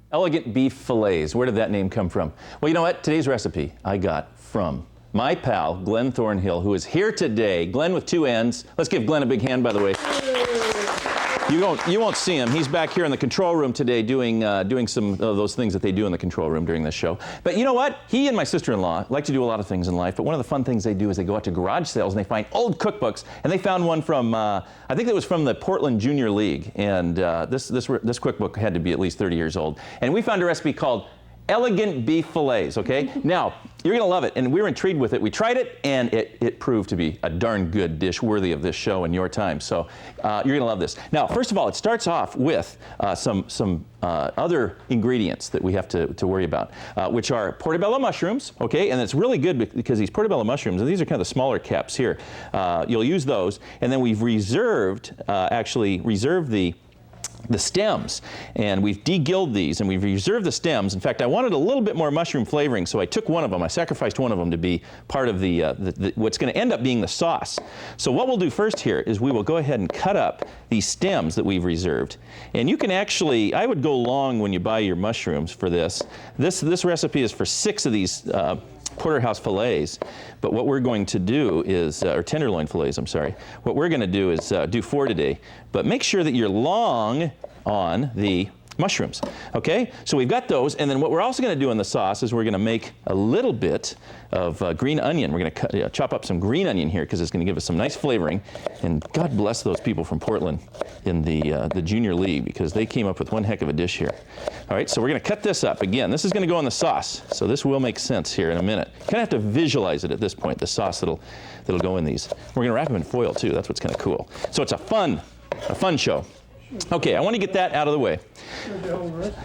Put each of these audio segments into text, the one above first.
Elegant beef fillets. Where did that name come from? Well, you know what? Today's recipe I got from my pal, Glenn Thornhill, who is here today. Glenn with two N's. Let's give Glenn a big hand, by the way. You won't see him. He's back here in the control room today doing some of those things that they do in the control room during this show. But you know what? He and my sister-in-law like to do a lot of things in life, but one of the fun things they do is they go out to garage sales and they find old cookbooks, and they found one from, I think it was from the Portland Junior League, and this cookbook had to be at least 30 years old. And we found a recipe called Elegant Beef Fillets, okay? Now, you're gonna love it, and we were intrigued with it. We tried it, and it proved to be a darn good dish worthy of this show and your time, so you're gonna love this. Now, first of all, it starts off with some other ingredients that we have to worry about, which are portobello mushrooms, okay? And it's really good because these portobello mushrooms, and these are kind of the smaller caps here, you'll use those, and then we've actually reserved the stems, and we've de-gilled these, and we've reserved the stems. In fact, I wanted a little bit more mushroom flavoring, so I took one of them. I sacrificed one of them to be part of what's going to end up being the sauce. So what we'll do first here is we will go ahead and cut up these stems that we've reserved. And you can actually, I would go long when you buy your mushrooms for this. This recipe is for 6 of these porterhouse fillets, but what we're going to do is, or tenderloin fillets, I'm sorry. What we're going to do is do 4 today, but make sure that you're long on the mushrooms, okay? So we've got those, and then what we're also going to do in the sauce is we're going to make a little bit of green onion. We're going to chop up some green onion here because it's going to give us some nice flavoring, and God bless those people from Portland in the Junior League because they came up with one heck of a dish here. All right, so we're going to cut this up. Again, this is going to go in the sauce, so this will make sense here in a minute. You kind of have to visualize it at this point, the sauce that'll go in these. We're going to wrap them in foil too. That's what's kind of cool. So it's a fun show. Okay, I want to get that out of the way.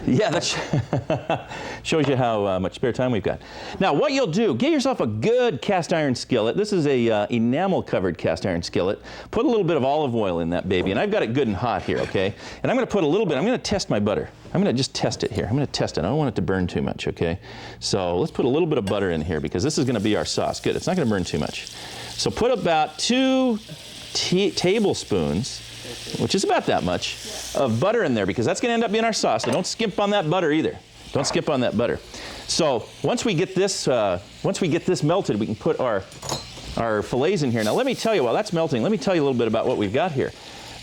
Yeah, that shows you how much spare time we've got. Now, what you'll do, get yourself a good cast iron skillet. This is a enamel-covered cast iron skillet. Put a little bit of olive oil in that baby, and I've got it good and hot here, okay? And I'm going to put a little bit, I'm going to test my butter. I'm going to just test it here. I'm going to test it. I don't want it to burn too much, okay? So let's put a little bit of butter in here because this is going to be our sauce. Good, it's not going to burn too much. So put about 2 tablespoons, which is about that much, of butter in there because that's going to end up being our sauce. So don't skimp on that butter either. Don't skimp on that butter. So once we get this melted, we can put our fillets in here. Now let me tell you, while that's melting, let me tell you a little bit about what we've got here.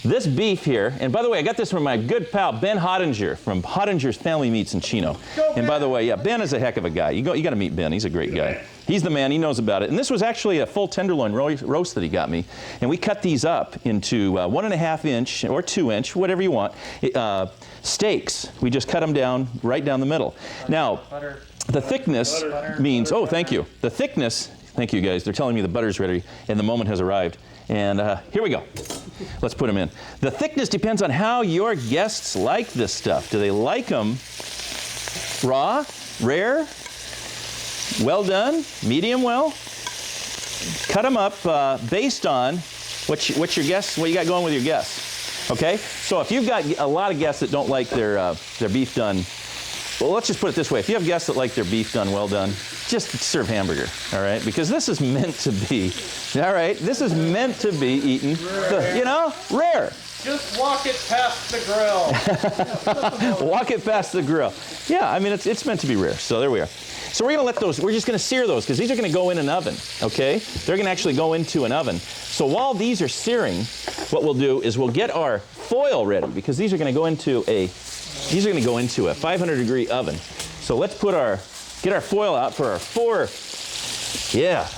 This beef here, and by the way, I got this from my good pal Ben Hottinger from Hottinger's Family Meats in Chino. And by the way, yeah, Ben is a heck of a guy. You got to meet Ben. He's a great guy. He's the man. He knows about it. And this was actually a full tenderloin roast that he got me. And we cut these up into 1.5 inch or 2 inch, whatever you want, steaks. We just cut them down right down the middle. Now, the thickness means, oh, thank you. The thickness, thank you guys. They're telling me the butter's ready and the moment has arrived. And here we go. Let's put them in. The thickness depends on how your guests like this stuff. Do they like them raw, rare, well done, medium well? Cut them up based on what you got going with your guests. Okay? So if you've got a lot of guests that don't like their beef done, well, let's just put it this way. If you have guests that like their beef done well done, just serve hamburger, all right? Because this is meant to be, all right? This is meant to be eaten, rare. Just walk it past the grill. Walk it past the grill. Yeah, I mean, it's meant to be rare, so there we are. So we're going to we're just going to sear those because these are going to go in an oven, okay? They're going to actually go into an oven. So while these are searing, what we'll do is we'll get our foil ready because these are going to go into a 500-degree oven. So let's get our foil out for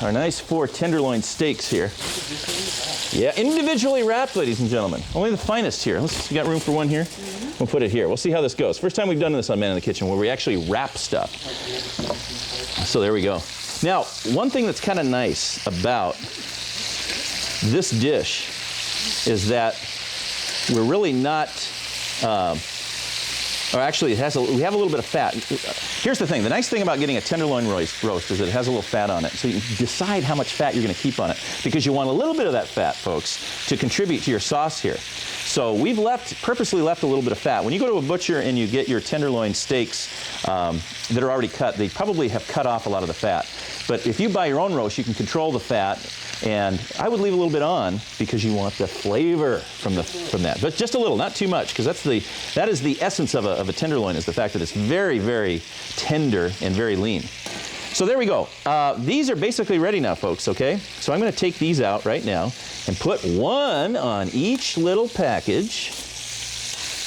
our nice 4 tenderloin steaks here. Yeah, individually wrapped, ladies and gentlemen. Only the finest here. We got room for one here? We'll put it here. We'll see how this goes. First time we've done this on Man in the Kitchen where we actually wrap stuff. So there we go. Now, one thing that's kind of nice about this dish is that we're really not, or actually, we have a little bit of fat. Here's the thing. The nice thing about getting a tenderloin roast is that it has a little fat on it. So you can decide how much fat you're going to keep on it because you want a little bit of that fat, folks, to contribute to your sauce here. So we've purposely left a little bit of fat. When you go to a butcher and you get your tenderloin steaks that are already cut, they probably have cut off a lot of the fat. But if you buy your own roast, you can control the fat And I would leave a little bit on because you want the flavor from that. But just a little, not too much, because that is the essence of a tenderloin, is the fact that it's very, very tender and very lean. So there we go. These are basically ready now, folks, okay? So I'm going to take these out right now and put one on each little package.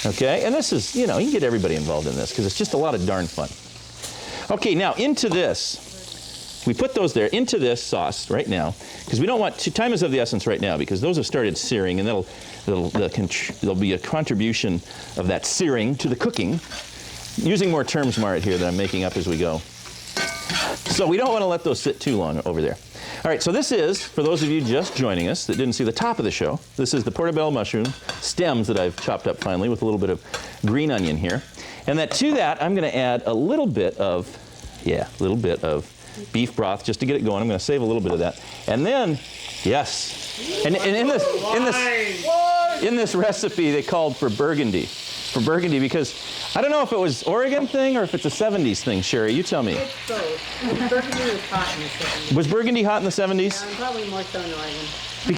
Okay, and this is, you can get everybody involved in this because it's just a lot of darn fun. Okay, now into this. We put those there into this sauce right now because we don't want time is of the essence right now because those have started searing and there'll be a contribution of that searing to the cooking. Using more terms, Marit, here that I'm making up as we go. So we don't want to let those sit too long over there. All right, so this is, for those of you just joining us that didn't see the top of the show, this is the portobello mushroom stems that I've chopped up finely with a little bit of green onion here. And to that, I'm going to add a little bit of beef broth just to get it going. I'm going to save a little bit of that. And then, yes, and in this recipe, they called for Burgundy. Because I don't know if it was Oregon thing or if it's a 70s thing, Sherry. You tell me. It's both. Burgundy was hot in the 70s. Was Burgundy hot in the 70s? Probably more so in Oregon.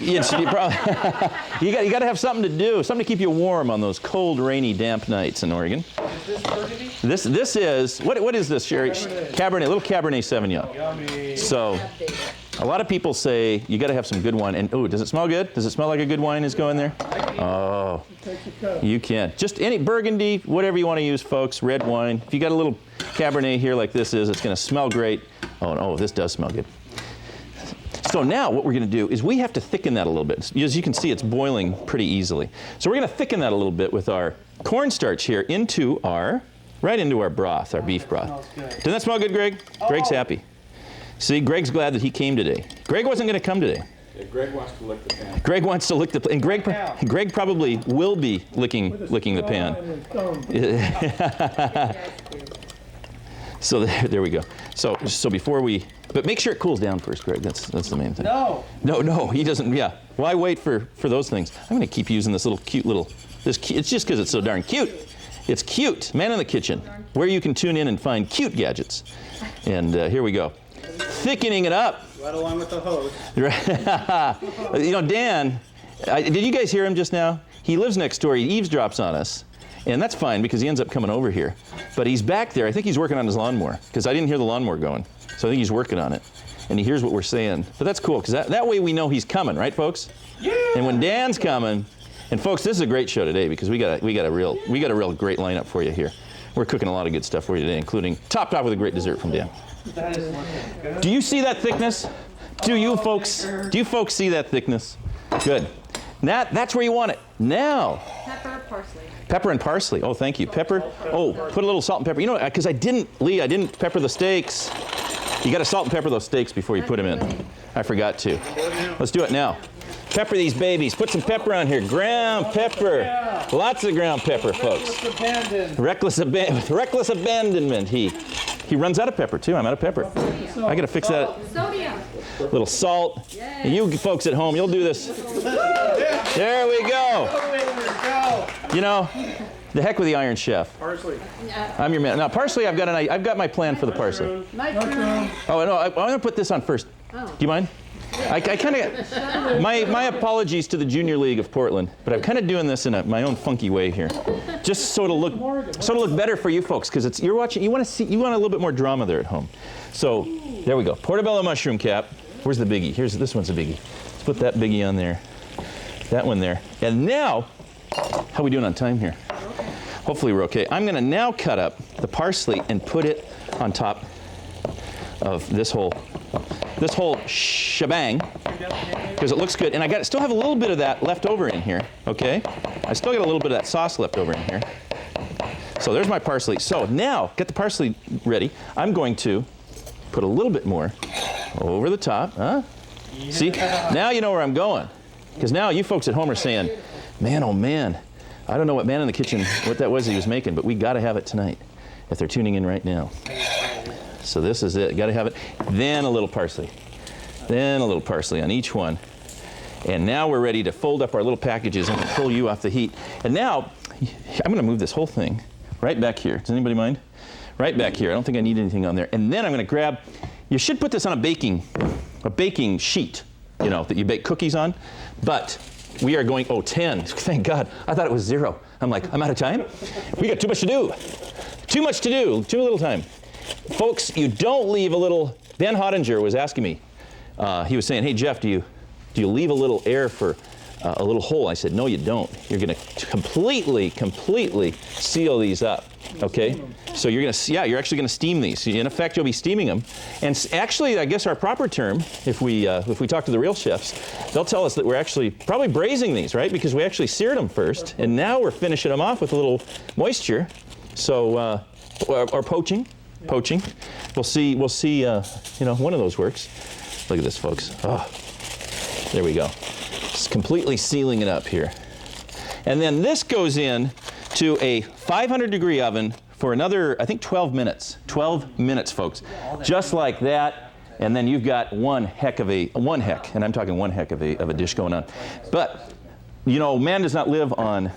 Yes, you got to have something to do, something to keep you warm on those cold, rainy, damp nights in Oregon. Is this Burgundy? This is what is this, Sherry? Cabernet, a little Cabernet Sauvignon. Yummy. So, a lot of people say you got to have some good wine. And does it smell good? Does it smell like a good wine is going there? Oh, you can. Just any Burgundy, whatever you want to use, folks. Red wine. If you got a little Cabernet here like this is, it's going to smell great. Oh, this does smell good. So now what we're going to do is we have to thicken that a little bit. As you can see, it's boiling pretty easily. So we're going to thicken that a little bit with our cornstarch here right into our broth, our beef broth. Doesn't that smell good, Greg? Oh. Greg's happy. See, Greg's glad that he came today. Greg wasn't going to come today. Yeah, Greg wants to lick the pan. Greg wants to lick the pan. And Greg probably will be licking the pan. So there we go. So before but make sure it cools down first, Greg. That's the main thing. No, he doesn't. Yeah. Why wait for those things? I'm going to keep using this cute little. It's just because it's so darn cute. It's cute. Man in the Kitchen, where you can tune in and find cute gadgets. And here we go. Thickening it up. Right along with the hose. Dan, did you guys hear him just now? He lives next door. He eavesdrops on us. And that's fine because he ends up coming over here. But he's back there. I think he's working on his lawnmower because I didn't hear the lawnmower going. So I think he's working on it. And he hears what we're saying. But that's cool because that way we know he's coming, right, folks? Yeah. And when Dan's coming, and folks, this is a great show today because we got a real great lineup for you here. We're cooking a lot of good stuff for you today, including topped off with a great dessert from Dan. That is good. Do you see that thickness? Do you folks see that thickness? Good. That's where you want it. Now. Pepper and parsley. Oh, thank you. Pepper. Oh, put a little salt and pepper. Because I didn't pepper the steaks. You got to salt and pepper those steaks before you put them in. I forgot to. Let's do it now. Pepper these babies. Put some pepper on here. Ground pepper. Yeah. Lots of ground pepper, folks. Reckless abandonment. He runs out of pepper too. I'm out of pepper. I got to fix that. Sodium. Little salt. And you folks at home, you'll do this. There we go. The heck with the Iron Chef. Parsley. I'm your man. Now, parsley, I've got my plan for the parsley. Oh, no, I'm going to put this on first. Do you mind? I kind of, my apologies to the Junior League of Portland, but I'm kind of doing this in my own funky way here, just so it'll look better for you folks, because you're watching. You want a little bit more drama there at home. So there we go. Portobello mushroom cap. Where's the biggie? This one's a biggie. Let's put that biggie on there. That one there. And now, how are we doing on time here? Hopefully we're okay. I'm going to now cut up the parsley and put it on top of this whole shebang because it looks good. And I still have a little bit of that left over in here, okay? I still got a little bit of that sauce left over in here. So there's my parsley. So now, get the parsley ready. I'm going to put a little bit more over the top. Huh? Yeah. See? Now you know where I'm going. Because now you folks at home are saying, man, oh man, I don't know what Man in the Kitchen, what that was he was making, but we got to have it tonight if they're tuning in right now. So this is it. Got to have it. Then a little parsley. Then a little parsley on each one. And now we're ready to fold up our little packages and pull you off the heat. And now I'm going to move this whole thing right back here. Does anybody mind? Right back here. I don't think I need anything on there. And then I'm going to grab. You should put this on a baking sheet. you know, that you bake cookies on. But we are going, oh, 10. Thank God. I thought it was 0. I'm like, I'm out of time? We got too much to do. Too much to do, too little time. Folks, you don't leave a little, Ben Hottinger was asking me, he was saying, hey, Jeff, do you leave a little air for a little hole? I said, no, you don't. You're going to completely seal these up, okay? So you're going to, yeah, you're actually going to steam these. In effect, you'll be steaming them. And actually, I guess our proper term, if we talk to the real chefs, they'll tell us that we're actually probably braising these, right? Because we actually seared them first, and now we're finishing them off with a little moisture. So, or poaching. We'll see, you know, one of those works. Look at this, folks. Oh, there we go. It's completely sealing it up here. And then this goes in to a 500-degree oven for another, I think, 12 minutes. 12 minutes, folks. Just like that. And then you've got one heck, and I'm talking one heck of a dish going on. But, you know, man does not live on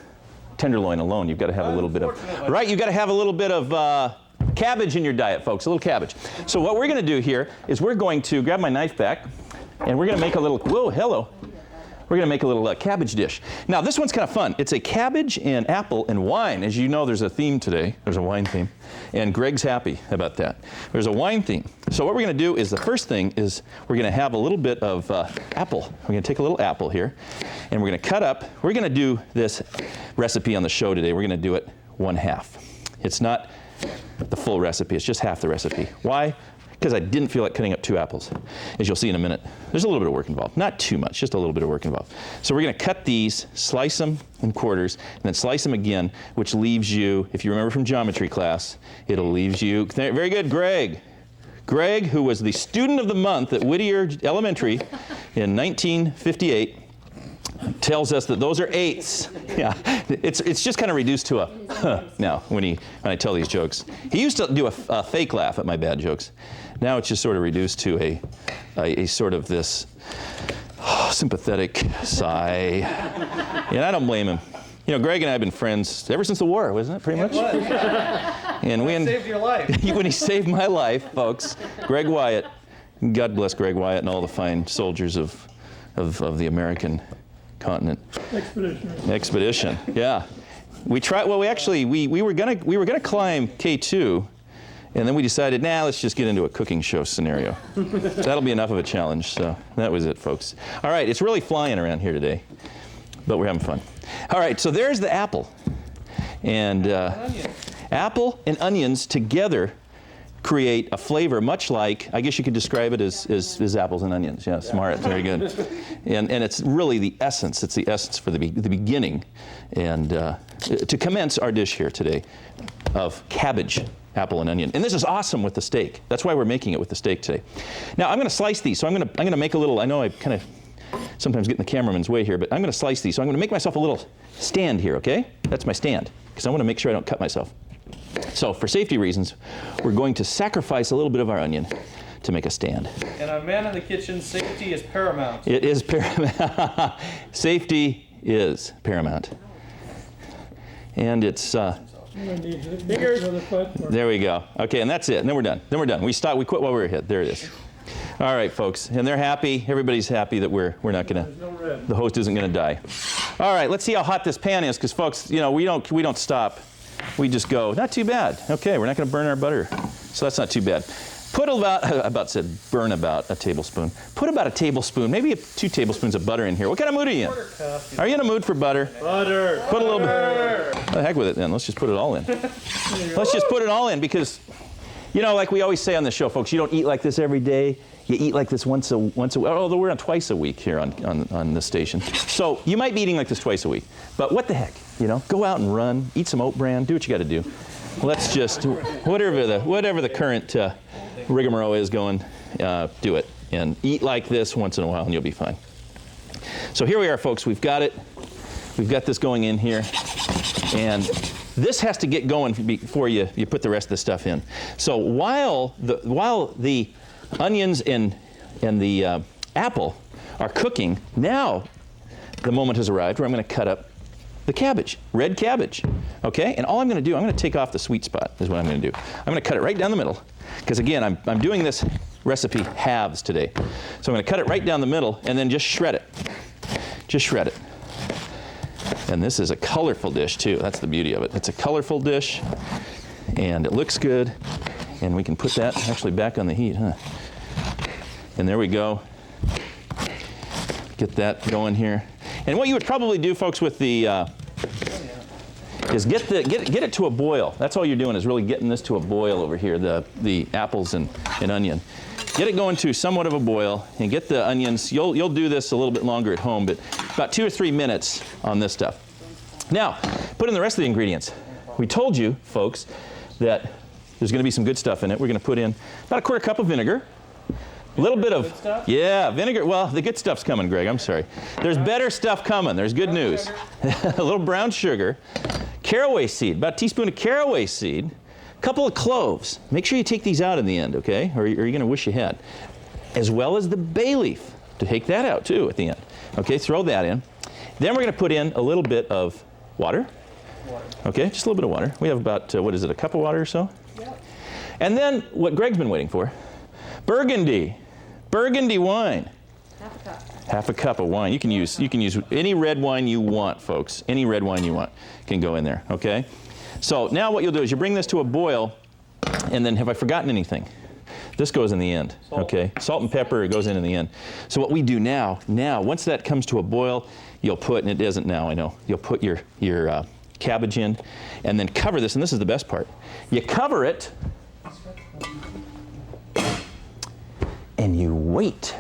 tenderloin alone. You've got to have a little bit of, right? You've got to have a little bit of cabbage in your diet, folks, a little cabbage. So what we're going to do here is we're going to grab my knife back, and we're going to make a little, whoa, hello. We're going to make a little cabbage dish. Now, this one's kind of fun. It's a cabbage and apple and wine. As you know, there's a theme today. There's a wine theme. And Greg's happy about that. There's a wine theme. So what we're going to do is the first thing is we're going to have a little bit of apple. We're going to take a little apple here, and we're going to cut up. We're going to do this recipe on the show today. We're going to do it 1/2. It's not the full recipe. It's just half the recipe. Why? Because I didn't feel like cutting up 2 apples. As you'll see in a minute, there's a little bit of work involved. Not too much, just a little bit of work involved. So we're going to cut these, slice them in quarters, and then slice them again, which leaves you, if you remember from geometry class, it'll leave you, very good, Greg. Greg, who was the student of the month at Whittier Elementary in 1958, tells us that those are 8s. Yeah, it's just kind of reduced to a huh now when I tell these jokes. He used to do a fake laugh at my bad jokes. Now it's just sort of reduced to a sort of this sympathetic sigh. And I don't blame him. You know, Greg and I have been friends ever since the war, wasn't it, pretty much? And when saved your life. when he saved my life, folks, Greg Wyatt, God bless Greg Wyatt and all the fine soldiers of the American continent. Expedition. Yeah. We tried. Well, we were gonna climb K2, and then we decided, nah, let's just get into a cooking show scenario. That'll be enough of a challenge. So that was it, folks. All right, it's really flying around here today, but we're having fun. All right, so there's the apple, and apple and onions together create a flavor much like, I guess you could describe it as apples and onions. Yeah, smart, very good. And it's really the essence. It's the essence for the beginning. And to commence our dish here today of cabbage, apple, and onion. And this is awesome with the steak. That's why we're making it with the steak today. Now I'm going to slice these. So I'm going to make a little, I know I kind of sometimes get in the cameraman's way here, but I'm going to slice these. So I'm going to make myself a little stand here, okay? That's my stand, because I want to make sure I don't cut myself. So for safety reasons, we're going to sacrifice a little bit of our onion to make a stand. And a man in the kitchen, safety is paramount. It is paramount. Safety is paramount. And it's, there we go. Okay, and that's it. And then we're done. We quit while we were ahead. There it is. All right, folks. And they're happy. Everybody's happy that we're not going to, the host isn't going to die. All right, let's see how hot this pan is, because folks, you know, we don't stop. We just go, not too bad. Okay, we're not going to burn our butter. So that's not too bad. Put burn about a tablespoon. Put about a tablespoon, maybe 2 tablespoons of butter in here. What kind of mood are you in? Are you in a mood for butter? Butter. Put a little bit. Oh, heck with it then. Let's just put it all in. Let's just put it all in, because, you know, like we always say on the show, folks, you don't eat like this every day. You eat like this once a week. Although we're on twice a week here on this station. So you might be eating like this twice a week. But what the heck, you know? Go out and run, eat some oat bran, do what you got to do. Let's just, whatever the current rigmarole is going, do it. And eat like this once in a while and you'll be fine. So here we are, folks. We've got it. We've got this going in here. And this has to get going before you put the rest of the stuff in. So while the onions and the apple are cooking, now the moment has arrived where I'm going to cut up the cabbage, red cabbage, okay? And all I'm going to do, I'm going to take off the sweet spot is what I'm going to do. I'm going to cut it right down the middle, because again, I'm doing this recipe halves today. So I'm going to cut it right down the middle and then just shred it. Just shred it. And this is a colorful dish too. That's the beauty of it. It's a colorful dish and it looks good. And we can put that actually back on the heat, huh? And there we go. Get that going here. And what you would probably do, folks, with the is get it to a boil. That's all you're doing, is really getting this to a boil over here, the apples and onion. Get it going to somewhat of a boil and get the onions. You'll do this a little bit longer at home, but about 2 or 3 minutes on this stuff. Now, put in the rest of the ingredients. We told you, folks, that there's going to be some good stuff in it. We're going to put in about a 1/4 cup of vinegar. A little bit of, yeah, vinegar. Well, the good stuff's coming, Greg. I'm sorry. There's better stuff coming. There's good news. A little brown sugar. Caraway seed, about a teaspoon of caraway seed. A couple of cloves. Make sure you take these out in the end, okay? Or you're going to wish you had. As well as the bay leaf. To take that out, too, at the end. Okay, throw that in. Then we're going to put in a little bit of water. Okay, just a little bit of water. We have about, what is it, a cup of water or so? Yep. And then what Greg's been waiting for. Burgundy. Burgundy wine. Half a cup. Half a cup of wine. You can use any red wine you want, folks. Any red wine you want can go in there, okay? So now what you'll do is you bring this to a boil, and then have I forgotten anything? This goes in the end, okay? Salt and pepper, it goes in the end. So what we do now, once that comes to a boil, you'll put, and it isn't now, I know, you'll put your cabbage in, and then cover this, and this is the best part. You cover it, and you wait.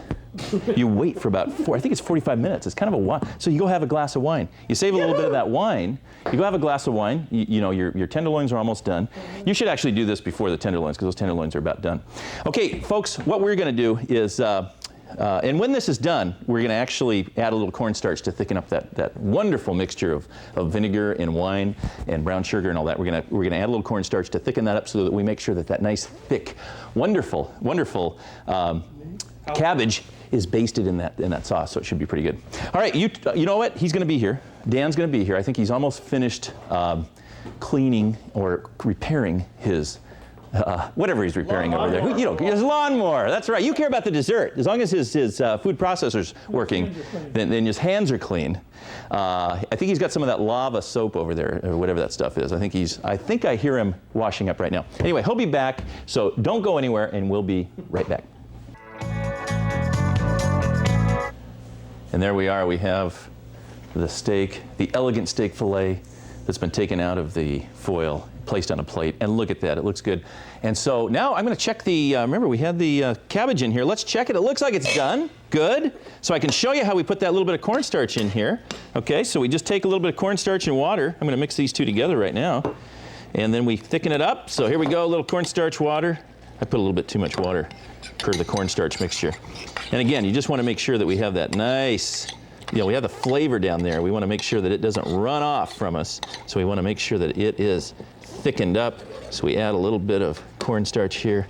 You wait for about I think it's 45 minutes. It's kind of a while. So you go have a glass of wine. You save a little bit of that wine. You go have a glass of wine. You know, your tenderloins are almost done. You should actually do this before the tenderloins, because those tenderloins are about done. Okay, folks, what we're going to do is, and when this is done, we're going to actually add a little cornstarch to thicken up that wonderful mixture of vinegar and wine and brown sugar and all that. We're going to add a little cornstarch to thicken that up so that we make sure that nice, thick, wonderful cabbage is basted in that sauce, so it should be pretty good. All right, you know what? He's going to be here. Dan's going to be here. I think he's almost finished cleaning or repairing his whatever he's repairing over there. You know, his lawnmower. That's right. You care about the dessert. As long as his food processor's working, then his hands are clean. I think he's got some of that lava soap over there, or whatever that stuff is. I think I hear him washing up right now. Anyway, he'll be back, so don't go anywhere, and we'll be right back. And there we are. We have the steak, the elegant steak fillet that's been taken out of the foil, placed on a plate. And look at that. It looks good. And so now I'm going to check the, remember we had the cabbage in here. Let's check it. It looks like it's done. Good. So I can show you how we put that little bit of cornstarch in here. Okay, so we just take a little bit of cornstarch and water. I'm going to mix these two together right now. And then we thicken it up. So here we go, a little cornstarch water. I put a little bit too much water for the cornstarch mixture. And again, you just want to make sure that we have that nice, we have the flavor down there. We want to make sure that it doesn't run off from us. So we want to make sure that it is thickened up. So we add a little bit of cornstarch here.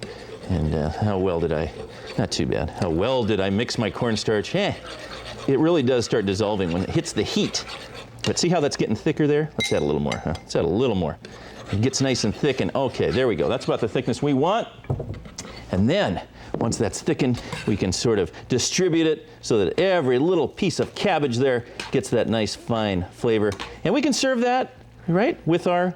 And how well did I, not too bad. How well did I mix my cornstarch? It really does start dissolving when it hits the heat. But see how that's getting thicker there? Let's add a little more, huh? Let's add a little more. It gets nice and thick, and okay, there we go. That's about the thickness we want. And then, once that's thickened, we can sort of distribute it so that every little piece of cabbage there gets that nice fine flavor. And we can serve that, right, with our,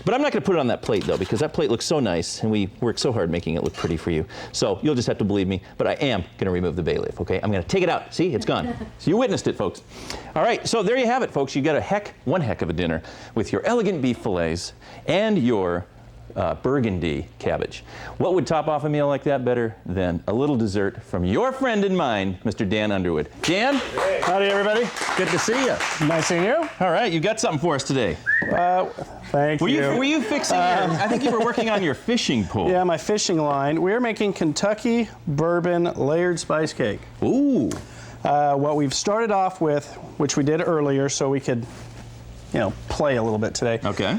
but I'm not going to put it on that plate, though, because that plate looks so nice, and we worked so hard making it look pretty for you. So you'll just have to believe me, but I am going to remove the bay leaf, okay? I'm going to take it out. See, it's gone. So you witnessed it, folks. All right, so there you have it, folks. You got one heck of a dinner with your elegant beef fillets and your burgundy cabbage. What would top off a meal like that better than a little dessert from your friend and mine, Mr. Dan Underwood. Dan? Hey. Howdy, everybody. Good to see you. Nice seeing you. All right, you got something for us today. Thank you. Were you fixing I think you were working on your fishing pole. Yeah, my fishing line. We're making Kentucky Bourbon layered spice cake. Ooh. What we've started off with, which we did earlier so we could play a little bit today. Okay.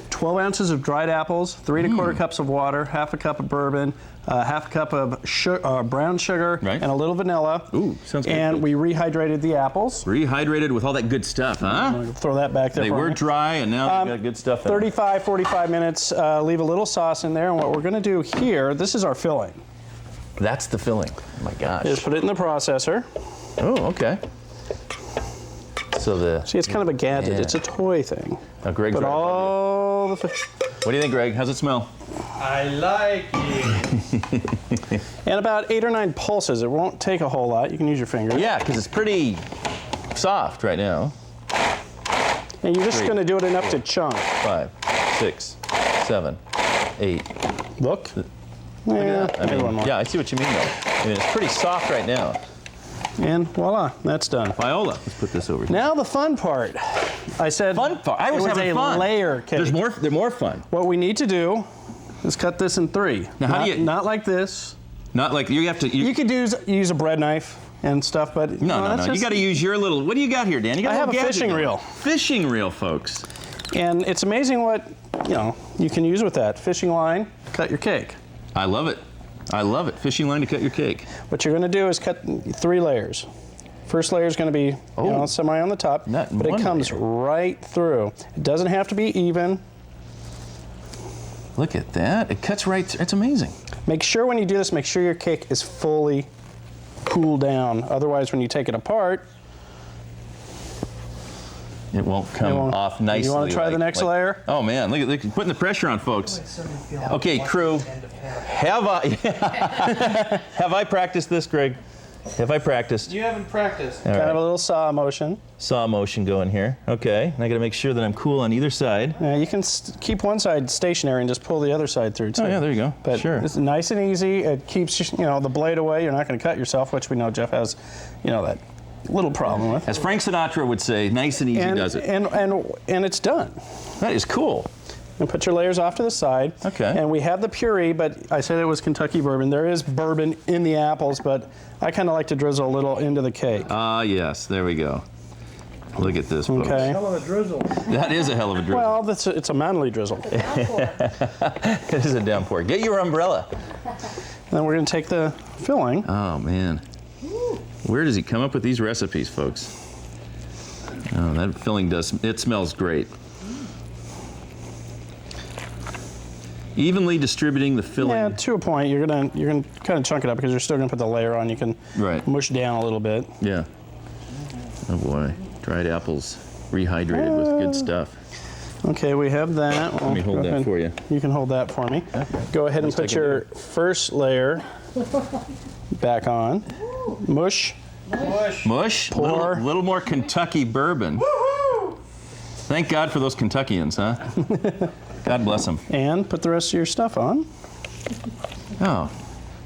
12 ounces of dried apples, 3 1/4 cups of water, half a cup of bourbon, half a cup of brown sugar, Right. and a little vanilla. Ooh, sounds good. And we rehydrated the apples. Rehydrated with all that good stuff, huh? Throw that back there. They for were me. dry, and now they've got good stuff in them. 35, 45 minutes. Leave a little sauce in there. And what we're going to do here, this is our filling. That's the filling. Oh my gosh. Is put it in the processor. Oh, okay. So See, it's kind of a gadget. Yeah. It's a toy thing. Now Greg's But right above all the you. What do you think, Greg? How's it smell? I like it. and about 8 or 9 pulses. It won't take a whole lot. You can use your fingers. Yeah, because it's pretty soft right now. And you're just 3, going to do it enough to chunk. 5, 6, 7, 8. Look. Look Yeah, at that. I maybe one mean, more. yeah, I see what you mean though. I mean, it's pretty soft right now. And voila, that's done. Viola, let's put this over here. Now the fun part. I said Fun part. I was it was having a fun. layer cake. They're more fun. What we need to do is cut this in 3. Now, how do you- Not like this. Not like you have to. You could use a bread knife and stuff, but No. that's You just- got to use your little. What do you got here, Dan? You got I have a little gadget fishing going. reel. Fishing reel, folks. And it's amazing what you can use with that fishing line. Cut your cake. I love it. I love it. Fishing line to cut your cake. What you're going to do is cut 3 layers. First layer is going to be semi on the top, Not in but it one comes layer. right through. It doesn't have to be even. Look at that. It cuts right. It's amazing. Make sure when you do this, make sure your cake is fully cooled down. Otherwise, when you take it apart, It won't come won't. off nicely. You wanna try the next layer? Oh man, look at putting the pressure on, folks. Okay, crew. Have I practiced this, Greg? Have I practiced? You haven't practiced. All kind right. of a little saw motion. Saw motion going here. Okay, and I got to make sure that I'm cool on either side. You can keep one side stationary and just pull the other side through too. Oh yeah, there you go. But sure. it's nice and easy. It keeps the blade away. You're not going to cut yourself, which we know Jeff has, that little problem with. As Frank Sinatra would say, nice and easy does it. And it's done. That is cool. And put your layers off to the side. Okay. And we have the puree, but I said it was Kentucky bourbon. There is bourbon in the apples, but I kind of like to drizzle a little into the cake. Ah, yes, there we go. Look at this, folks. Okay. Hell of a drizzle. That is a hell of a drizzle. Well, it's a manly drizzle. It is a downpour. Get your umbrella. Then we're going to take the filling. Oh, man. Where does he come up with these recipes, folks? Oh, that filling it smells great. Evenly distributing the filling. Yeah, to a point. You're gonna kind of chunk it up because you're still gonna put the layer on. You can mush down a little bit. Yeah. Oh boy, dried apples rehydrated with good stuff. Okay, we have that. Let me hold that for you. You can hold that for me. Okay. Go ahead and Best I put can your first layer back on. Mush. Mush. Pour. Little more Kentucky bourbon. Woohoo! Thank God for those Kentuckians, huh? God bless them. And put the rest of your stuff on. Oh.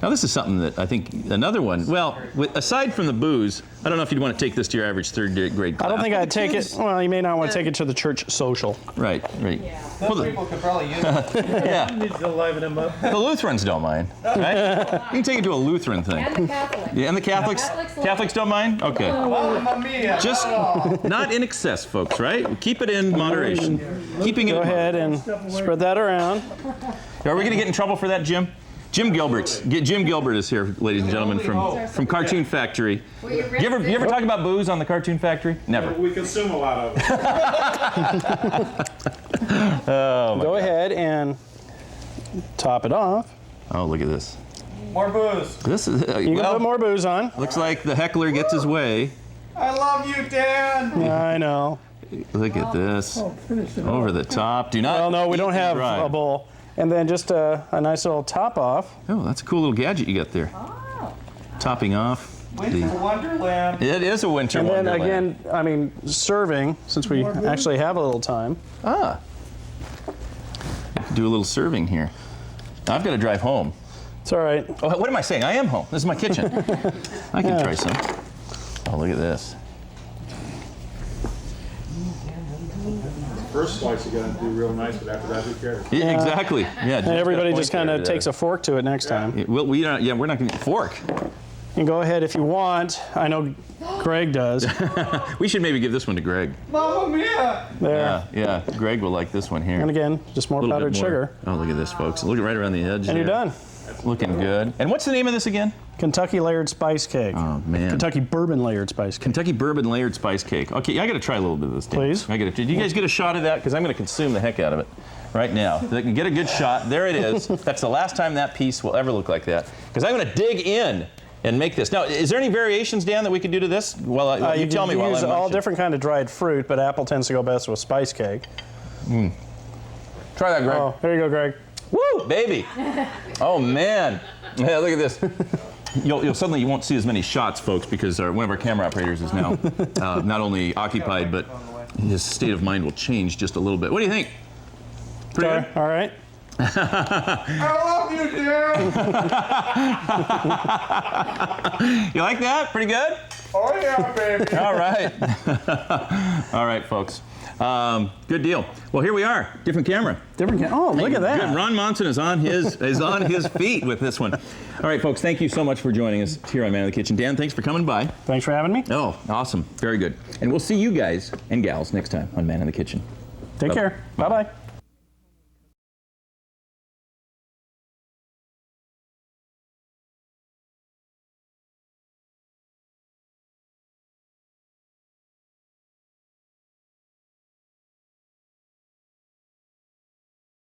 Now this is something that I think another one. Well, aside from the booze, I don't know if you'd want to take this to your average third grade class. I don't think I'd take it. Well, you may not want to take it to the church social. Right. Yeah. Some people could probably use it. Yeah. Needs to liven them up. The Lutherans don't mind, right? You can take it to a Lutheran thing. And the Catholic. Yeah, and the Catholics. Catholics Don't mind. Okay. Mamma mia. Just not in excess, folks. Right? Keep it in moderation. Keeping it. Go ahead and spread that around. Are we going to get in trouble for that, Jim? Jim Gilbert is here, ladies and gentlemen, from Cartoon Factory. You ever talk about booze on the Cartoon Factory? Never. We consume a lot of it. Oh, my Go God. ahead and top it off. Oh, look at this. More booze. This is You can put more booze on. looks like the heckler gets his way. I love you, Dan. I know. Look at this. Over the top. Do not. Well, no, we eat don't and have drive. a bowl. And then just a nice little top off. Oh, that's a cool little gadget you got there. Oh. Topping off. Winter Wonderland. It is a winter And then wonderland. again, I mean, serving, since we actually have a little time. Ah. Do a little serving here. I've got to drive home. It's all right. Oh, what am I saying? I am home. This is my kitchen. I can try some. Oh, look at this. First slice you gotta do real nice, but after that, who cares? Yeah, exactly. Yeah. And everybody just kind of takes a fork to it next time. Well, we're not going to fork. And go ahead if you want. I know Greg does. We should maybe give this one to Greg. Mamma mia! There. Yeah, Greg will like this one here. And again, just more A little powdered bit more. sugar. Oh, look at this, folks. Look right around the edge. And you're there. done. Looking good. And what's the name of this again? Kentucky layered spice cake. Oh, man. Kentucky bourbon layered spice cake. Kentucky Bourbon layered spice cake. Okay, I got to try a little bit of this. Dan. Please. Did you guys get a shot of that? Because I'm going to consume the heck out of it right now. They can get a good shot. There it is. That's the last time that piece will ever look like that. Because I'm going to dig in and make this. Now, is there any variations, Dan, that we could do to this? Well, you tell me while use I'm all munching. different kind of dried fruit, but apple tends to go best with spice cake. Try that, Greg. Oh, there you go, Greg. Woo, baby. Oh, man. Yeah, look at this. You'll suddenly you won't see as many shots, folks, because one of our camera operators is now not only occupied, but his state of mind will change just a little bit. What do you think? Pretty good? All right. I love you, Dan! You like that? Pretty good? Oh yeah, baby! All right. All right, folks. Good deal. Well, here we are. Different camera. Oh, look at that. Good. Ron Monson is on his feet with this one. All right, folks. Thank you so much for joining us here on Man in the Kitchen. Dan, thanks for coming by. Thanks for having me. Oh, awesome. Very good. And we'll see you guys and gals next time on Man in the Kitchen. Take care. Bye-bye.